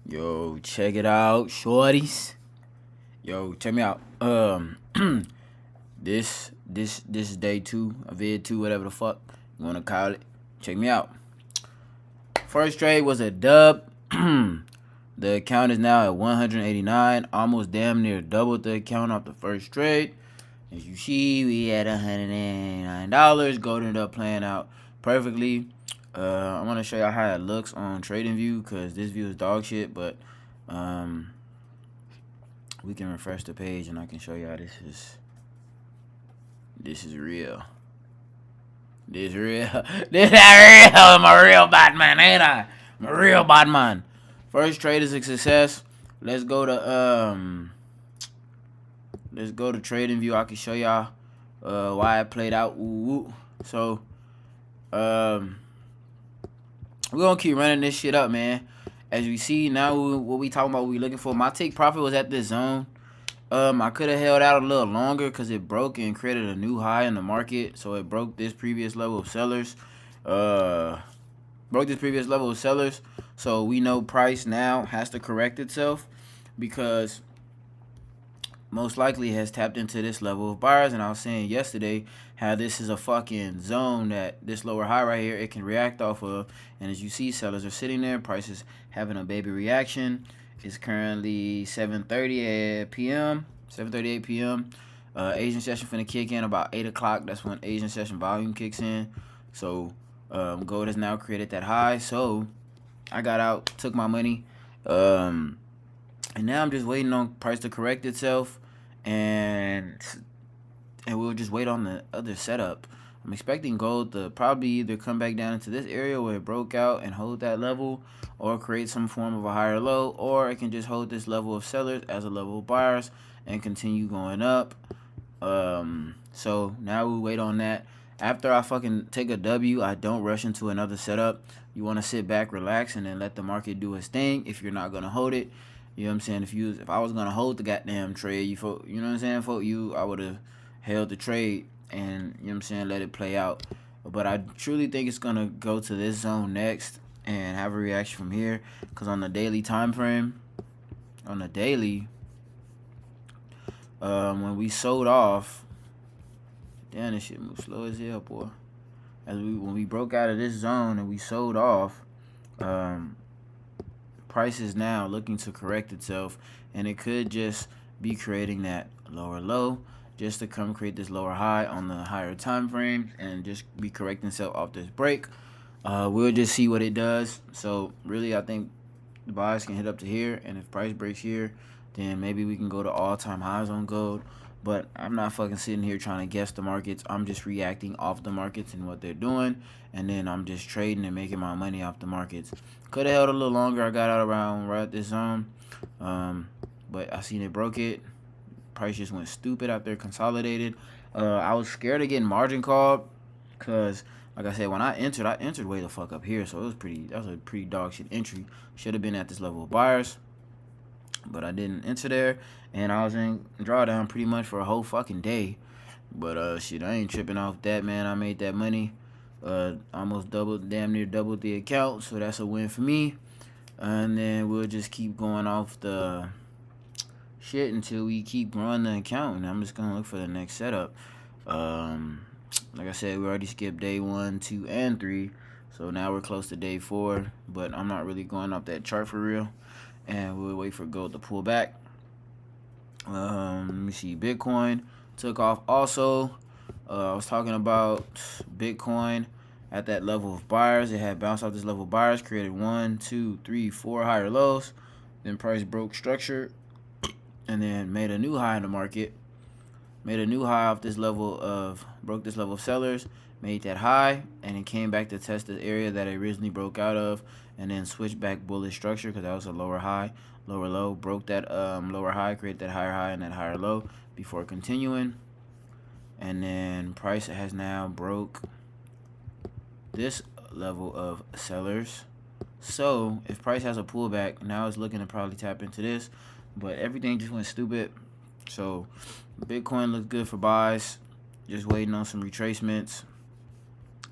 Yo, check it out, shorties. Yo, check me out. This is day two, vid two, whatever the fuck you wanna call it. Check me out. First trade was a dub. The account is now at 189, almost damn near doubled the account off the first trade. As you see, we had $189. Gold ended up playing out perfectly. I want to show y'all how it looks on TradingView because this view is dog shit, but we can refresh the page and I can show y'all this is real. This real. This real. I'm a real Batman, ain't I? I'm a real Batman. First trade is a success. Let's go to TradingView. I can show y'all why it played out. Ooh. So we're gonna keep running this shit up, man. As we see now, what we talking about, what we looking for. My take profit was at this zone. I could have held out a little longer because it broke and created a new high in the market. So it broke this previous level of sellers. So we know price now has to correct itself because most likely has tapped into this level of buyers. And I was saying yesterday how this is a fucking zone that this lower high right here, it can react off of. And as you see, sellers are sitting there, prices having a baby reaction. It's currently 7:30 p.m. 7:38 p.m. Asian session finna kick in about 8 o'clock. That's when Asian session volume kicks in. So gold has now created that high. So I got out, took my money, and now I'm just waiting on price to correct itself, and we'll just wait on the other setup. I'm expecting gold to probably either come back down into this area where it broke out and hold that level, or create some form of a higher low, or it can just hold this level of sellers as a level of buyers and continue going up. So now we wait on that. After I fucking take a W, I don't rush into another setup. You want to sit back, relax, and then let the market do its thing. If you're not gonna hold it, you know what I'm saying. If I was gonna hold the goddamn trade, you know what I'm saying, I would have held the trade and, you know what I'm saying, let it play out. But I truly think it's gonna go to this zone next and have a reaction from here, because on the daily time frame, when we sold off, damn, this shit moves slow as hell, boy. When we broke out of this zone and we sold off, price is now looking to correct itself, and it could just be creating that lower low just to come create this lower high on the higher time frame and just be correcting itself off this break. We'll just see what it does. So really, I think the buyers can hit up to here, and if price breaks here, then maybe we can go to all-time highs on gold. But I'm not fucking sitting here trying to guess the markets. I'm just reacting off the markets and what they're doing, and then I'm just trading and making my money off the markets. Could have held a little longer. I got out around right at this zone, but I seen it broke it. Price just went stupid after consolidated. I was scared of getting margin called because, like I said, when I entered way the fuck up here, so that was a pretty dog shit entry. Should have been at this level of buyers, but I didn't enter there, and I was in drawdown pretty much for a whole fucking day. But shit, I ain't tripping off that, man. I made that money, almost damn near doubled the account, so that's a win for me. And then we'll just keep going off the shit until we keep growing the account, and I'm just gonna look for the next setup. Like I said, we already skipped day 1, 2, and 3, so now we're close to day 4, but I'm not really going off that chart for real, and we'll wait for gold to pull back. Let me see. Bitcoin took off also. I was talking about Bitcoin at that level of buyers. It had bounced off this level of buyers, created 1, 2, 3, 4 higher lows, then price broke structure, and then made a new high in the market. Made a new high off this level of, broke this level of sellers, made that high, and it came back to test the area that it originally broke out of, and then switched back bullish structure because that was a lower high, lower low, broke that lower high, created that higher high and that higher low before continuing. And then price has now broke this level of sellers. So if price has a pullback, now it's looking to probably tap into this, but everything just went stupid. So Bitcoin looks good for buys, just waiting on some retracements.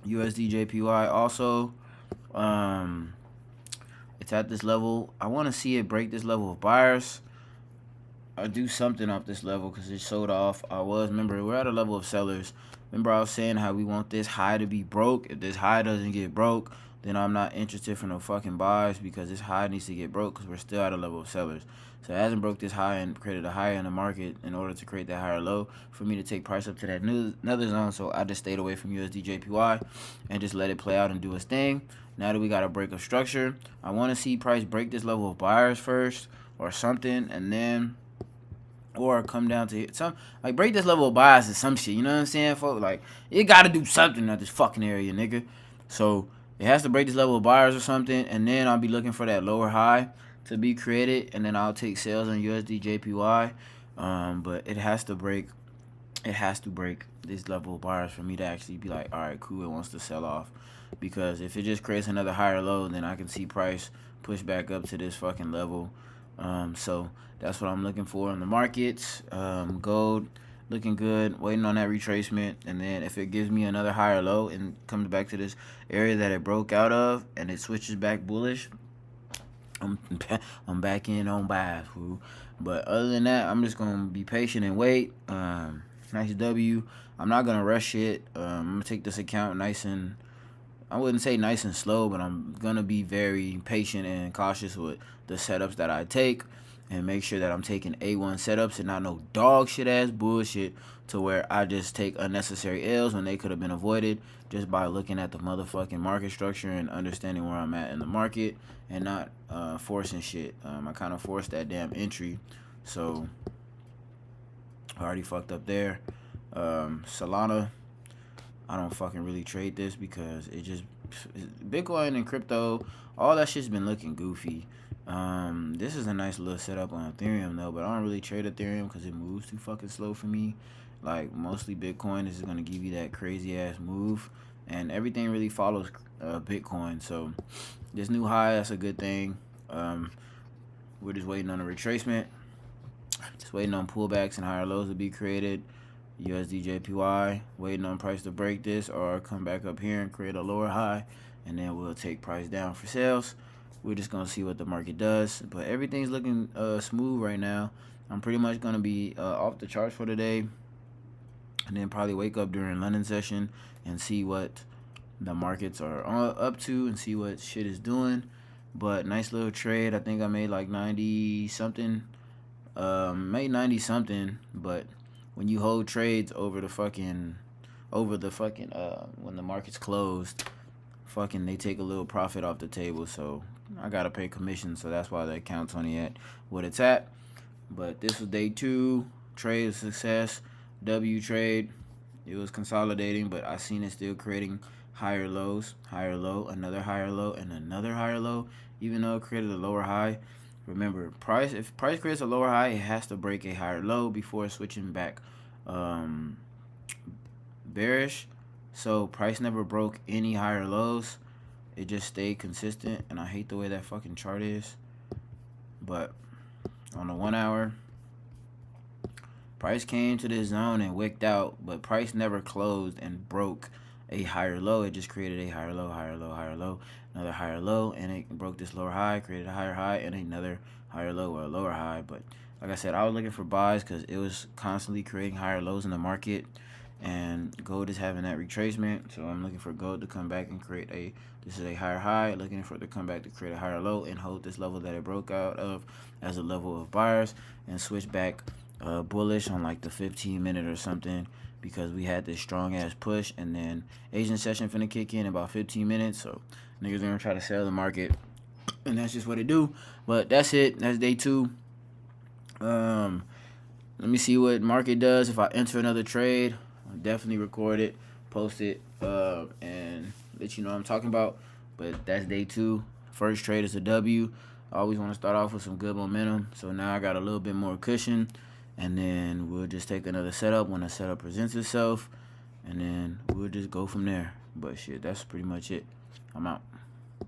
USD JPY also, It's at this level. I want to see it break this level of buyers or do something off this level because it sold off. Remember, we're at a level of sellers. Remember, I was saying how we want this high to be broke. If this high doesn't get broke, then I'm not interested for no fucking buys because this high needs to get broke because we're still at a level of sellers. So it hasn't broke this high and created a high in the market in order to create that higher low for me to take price up to that another zone. So I just stayed away from USD JPY and just let it play out and do its thing. Now that we got a break of structure, I want to see price break this level of buyers first or something, and then or come down to some like break this level of bias or some shit. You know what I'm saying, folks? Like it gotta do something at this fucking area, nigga. So it has to break this level of buyers or something, and then I'll be looking for that lower high to be created, and then I'll take sales on USD JPY. But it has to break. It has to break this level of buyers for me to actually be like, all right, cool, it wants to sell off. Because if it just creates another higher low, then I can see price push back up to this fucking level. So that's what I'm looking for in the markets. Gold looking good, waiting on that retracement, and then if it gives me another higher low and comes back to this area that it broke out of and it switches back bullish, I'm back in on buys, fool. But other than that, I'm just gonna be patient and wait. Nice W. I'm not gonna rush it. I'm gonna take this account nice and, I wouldn't say nice and slow, but I'm gonna be very patient and cautious with the setups that I take, and make sure that I'm taking A1 setups and not no dog shit ass bullshit to where I just take unnecessary L's when they could have been avoided just by looking at the motherfucking market structure and understanding where I'm at in the market and not forcing shit. I kind of forced that damn entry, so I already fucked up there. Solana, I don't fucking really trade this because it just, Bitcoin and crypto, all that shit's been looking goofy. This is a nice little setup on Ethereum though, but I don't really trade Ethereum because it moves too fucking slow for me. Like mostly Bitcoin is gonna give you that crazy ass move, and everything really follows Bitcoin. So this new high, that's a good thing. We're just waiting on a retracement, just waiting on pullbacks and higher lows to be created. USD JPY, waiting on price to break this or come back up here and create a lower high, and then we'll take price down for sales. We're just gonna see what the market does, but everything's looking smooth right now. I'm pretty much gonna be off the charts for today, and then probably wake up during London session and see what the markets are up to and see what shit is doing. But nice little trade. I think I made like 90 something, made 90 something, but when you hold trades over the fucking when the market's closed, fucking they take a little profit off the table, so I gotta pay commission, so that's why the account's only at what it's at. But this was day 2, trade success, W trade. It was consolidating, but I seen it still creating higher lows, higher low, another higher low, and another higher low, even though it created a lower high. Remember, if price creates a lower high, it has to break a higher low before switching back bearish. So price never broke any higher lows. It just stayed consistent, and I hate the way that fucking chart is. But on the 1 hour, price came to this zone and wicked out, but price never closed and broke a higher low. It just created a higher low, higher low, higher low, another higher low, and it broke this lower high, created a higher high, and another higher low or a lower high. But like I said, I was looking for buys because it was constantly creating higher lows in the market, and gold is having that retracement. So I'm looking for gold to come back and create this is a higher high, looking for it to come back to create a higher low and hold this level that it broke out of as a level of buyers and switch back bullish on like the 15-minute or something, because we had this strong ass push, and then Asian session finna kick in about 15 minutes, so niggas gonna try to sell the market, and that's just what it do. But that's it. That's day 2. Let me see what market does. If I enter another trade, I'll definitely record it, post it, and let you know what I'm talking about. But that's day 2. First trade is a W. I always want to start off with some good momentum, so now I got a little bit more cushion, and then we'll just take another setup when the setup presents itself, and then we'll just go from there. But shit, that's pretty much it. I'm out.